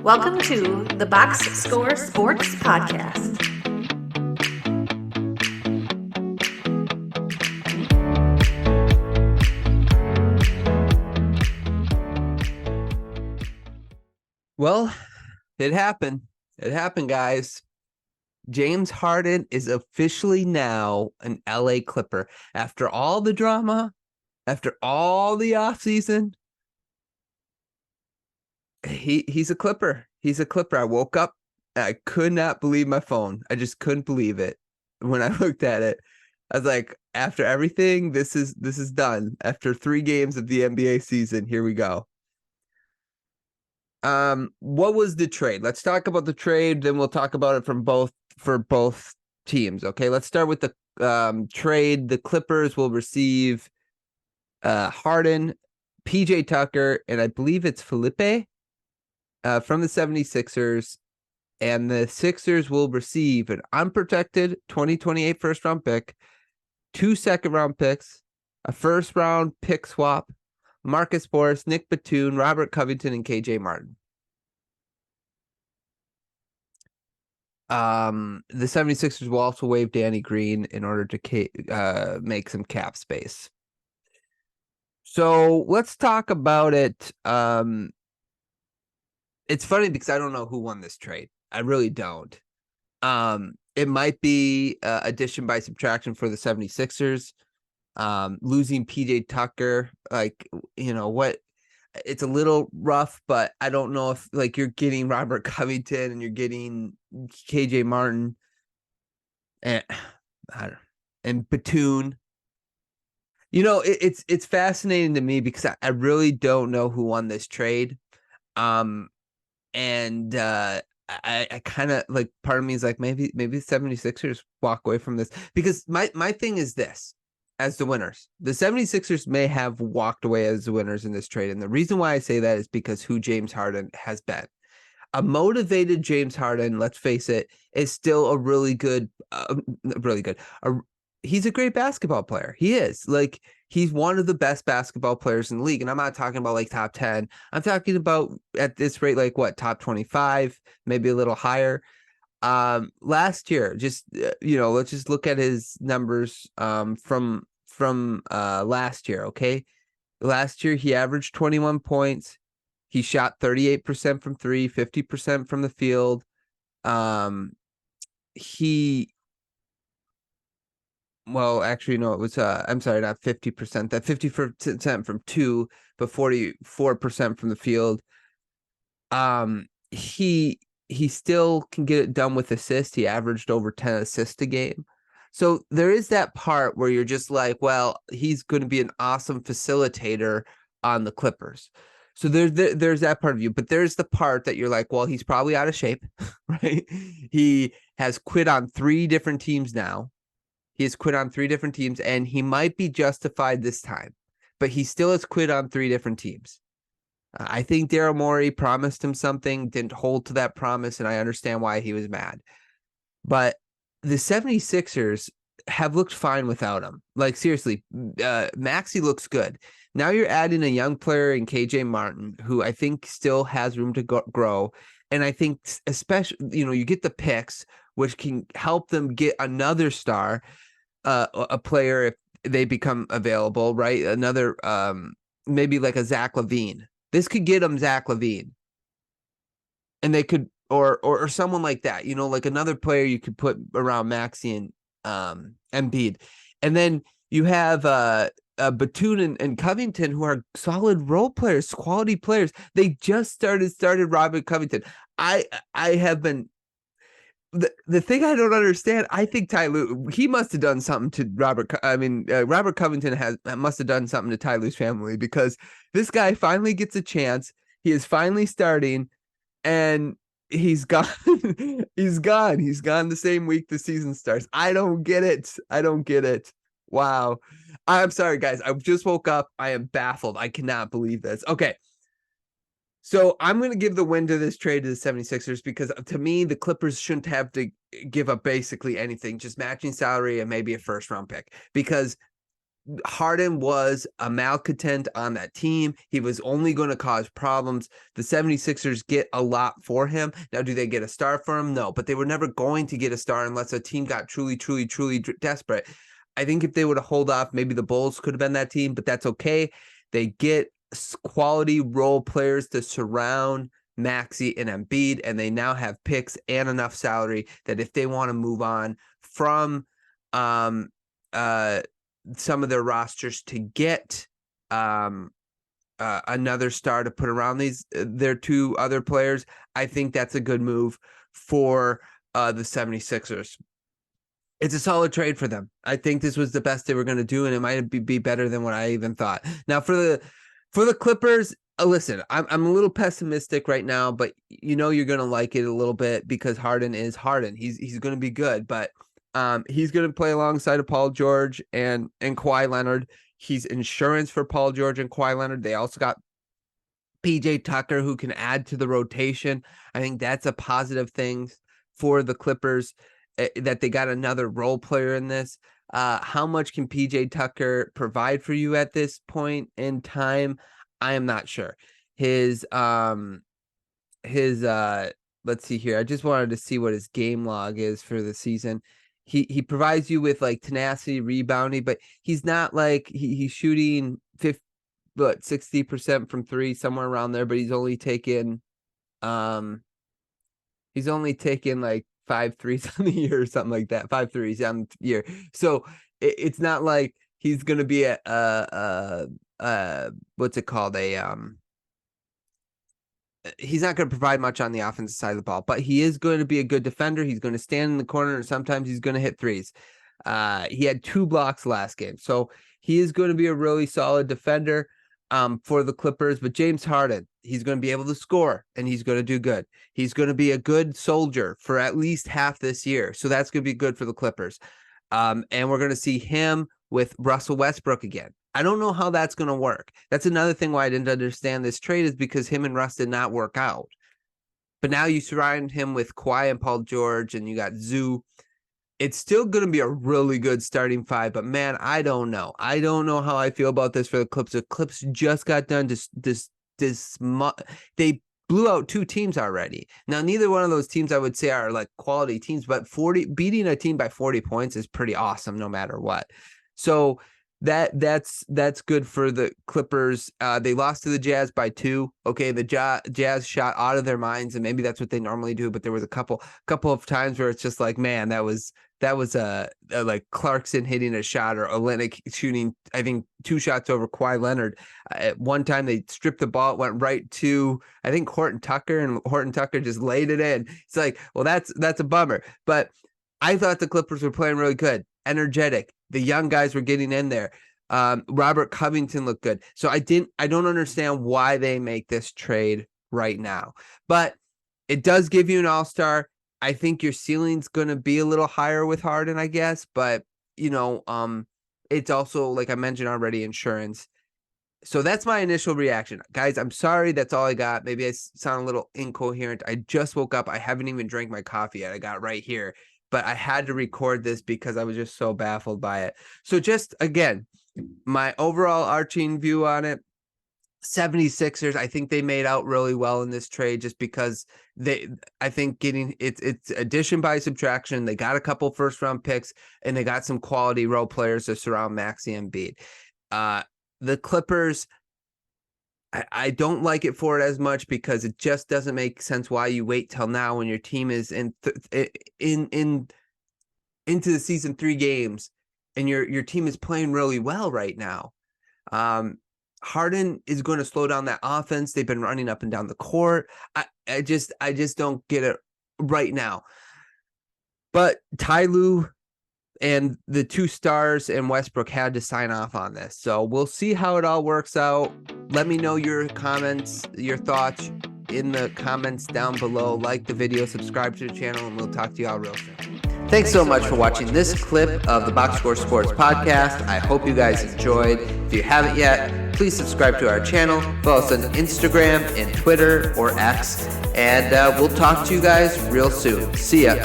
Welcome to the Box Score Sports Podcast. Well, it happened. It happened, guys. James Harden is officially now an LA Clipper. After all the drama, after all the offseason, he's a Clipper. He's a Clipper. I woke up, I could not believe my phone. I just couldn't believe it when I looked at it. I was like, after everything, this is done. After 3 games of the NBA season, here we go. What was the trade? Let's talk about the trade, then we'll talk about it for both teams. Okay, let's start with the trade. The Clippers will receive Harden, PJ Tucker, and I believe it's Felipe from the 76ers. And the Sixers will receive an unprotected 2028 first round pick, 2 second round picks, a first round pick swap, Marcus Morris, Nick Batum, Robert Covington, and KJ Martin. The 76ers will also waive Danny Green in order to make some cap space. So let's talk about it. It's funny because I don't know who won this trade. I really don't. It might be addition by subtraction for the 76ers. Losing PJ Tucker, what? It's a little rough, but I don't know if you're getting Robert Covington and you're getting KJ Martin and Batum. It's fascinating to me because I really don't know who won this trade. I kind of part of me is like, maybe the 76ers walk away from this, because my thing is this. As the winners, the 76ers may have walked away as the winners in this trade. And the reason why I say that is because who James Harden has been. A motivated James Harden, let's face it, is still a really good. He's a great basketball player. He is. He's one of the best basketball players in the league. And I'm not talking about top 10. I'm talking about at this rate, top 25, maybe a little higher. Last year, let's just look at his numbers from last year. Okay, last year he averaged 21 points. He shot 38% from 3, 50% from the field. It was I'm sorry, not 50%. That 50% from 2, but 44% from the field. He still can get it done with assists. He averaged over 10 assists a game. So there is that part where you're just like, well, he's going to be an awesome facilitator on the Clippers. So there's that part of you. But there's the part that you're like, well, he's probably out of shape, right? He has quit on 3 different teams now. He has quit on 3 different teams, and he might be justified this time. But he still has quit on 3 different teams. I think Daryl Morey promised him something, didn't hold to that promise, and I understand why he was mad. But the 76ers have looked fine without him. Seriously, Maxey looks good. Now you're adding a young player in KJ Martin, who I think still has room to grow. And I think especially, you get the picks, which can help them get another star, a player if they become available, right? Another, maybe like a Zach LaVine. This could get them Zach LaVine, and they could, or someone like that, another player you could put around Maxey and Embiid, and then you have Batum and Covington, who are solid role players, quality players. They just started Robert Covington. I have been. The thing I don't understand, I think he must have done something to Robert. Robert Covington must have done something to Ty Lue's family, because this guy finally gets a chance. He is finally starting, and he's gone. He's gone. He's gone the same week the season starts. I don't get it. Wow. I'm sorry, guys. I just woke up. I am baffled. I cannot believe this. Okay. So I'm going to give the win to this trade to the 76ers, because to me, the Clippers shouldn't have to give up basically anything, just matching salary and maybe a first round pick, because Harden was a malcontent on that team. He was only going to cause problems. The 76ers get a lot for him. Now, do they get a star for him? No, but they were never going to get a star unless a team got truly desperate. I think if they would have hold off, maybe the Bulls could have been that team, but that's okay. They get quality role players to surround Maxey and Embiid, and they now have picks and enough salary that if they want to move on from some of their rosters to get another star to put around their two other players, I think that's a good move for the 76ers. It's a solid trade for them. I think this was the best they were going to do, and it might be better than what I even thought. Now, for the Clippers, listen, I'm a little pessimistic right now, but you're going to like it a little bit because Harden is Harden. He's going to be good, but he's going to play alongside of Paul George and Kawhi Leonard. He's insurance for Paul George and Kawhi Leonard. They also got PJ Tucker, who can add to the rotation. I think that's a positive thing for the Clippers, that they got another role player in this. How much can PJ Tucker provide for you at this point in time? I am not sure. His let's see here. I just wanted to see what his game log is for the season. He provides you with like tenacity, rebounding, but he's not like he's shooting 60% from three, somewhere around there, but he's only taken like 5 threes on the year or something like that. 5 threes on the year. So it's not like he's going to be what's it called? He's not going to provide much on the offensive side of the ball, but he is going to be a good defender. He's going to stand in the corner, and sometimes he's going to hit threes. He had 2 blocks last game, so he is going to be a really solid defender for the Clippers. But James Harden, he's going to be able to score, and he's going to do good. He's going to be a good soldier for at least half this year, so that's going to be good for the Clippers. And we're going to see him with Russell Westbrook again. I don't know how that's going to work. That's another thing why I didn't understand this trade, is because him and Russ did not work out. But now you surround him with Kawhi and Paul George, and you got Zoo. It's still going to be a really good starting 5, but man, I don't know. I don't know how I feel about this for the Clips. The Clips just got done. They blew out 2 teams already. Now, neither one of those teams I would say are like quality teams, but beating a team by 40 points is pretty awesome no matter what. So that's good for the Clippers. They lost to the Jazz by 2. Okay, the Jazz shot out of their minds, and maybe that's what they normally do, but there was a couple of times where it's just like, man, that was like Clarkson hitting a shot, or Olynyk shooting, I think, 2 shots over Kawhi Leonard. At one time they stripped the ball, it went right to, I think, Horton Tucker, and Horton Tucker just laid it in. It's like, well, that's a bummer. But I thought the Clippers were playing really good, energetic. The young guys were getting in there. Robert Covington looked good. So I don't understand why they make this trade right now. But it does give you an all-star. I think your ceiling's going to be a little higher with Harden, I guess. But, it's also, like I mentioned already, insurance. So that's my initial reaction. Guys, I'm sorry. That's all I got. Maybe I sound a little incoherent. I just woke up. I haven't even drank my coffee yet. I got right here. But I had to record this because I was just so baffled by it. So just, again, my overall arching view on it, 76ers, I think they made out really well in this trade, just because I think getting it's addition by subtraction. They got a couple first-round picks, and they got some quality role players to surround Maxey and Embiid. The Clippers, I don't like it for it as much, because it just doesn't make sense why you wait till now when your team is into the season 3 games, and your team is playing really well right now. Harden is going to slow down that offense. They've been running up and down the court. I just don't get it right now. But Ty Lue and the 2 stars and Westbrook had to sign off on this. So we'll see how it all works out. Let me know your comments, your thoughts in the comments down below. Like the video, subscribe to the channel, and we'll talk to you all real soon. Thanks so much for watching this clip of the Box Score Sports Podcast. I hope you guys enjoyed. If you haven't yet, please subscribe to our channel. Follow us on Instagram and Twitter or X. And we'll talk to you guys real soon. See ya.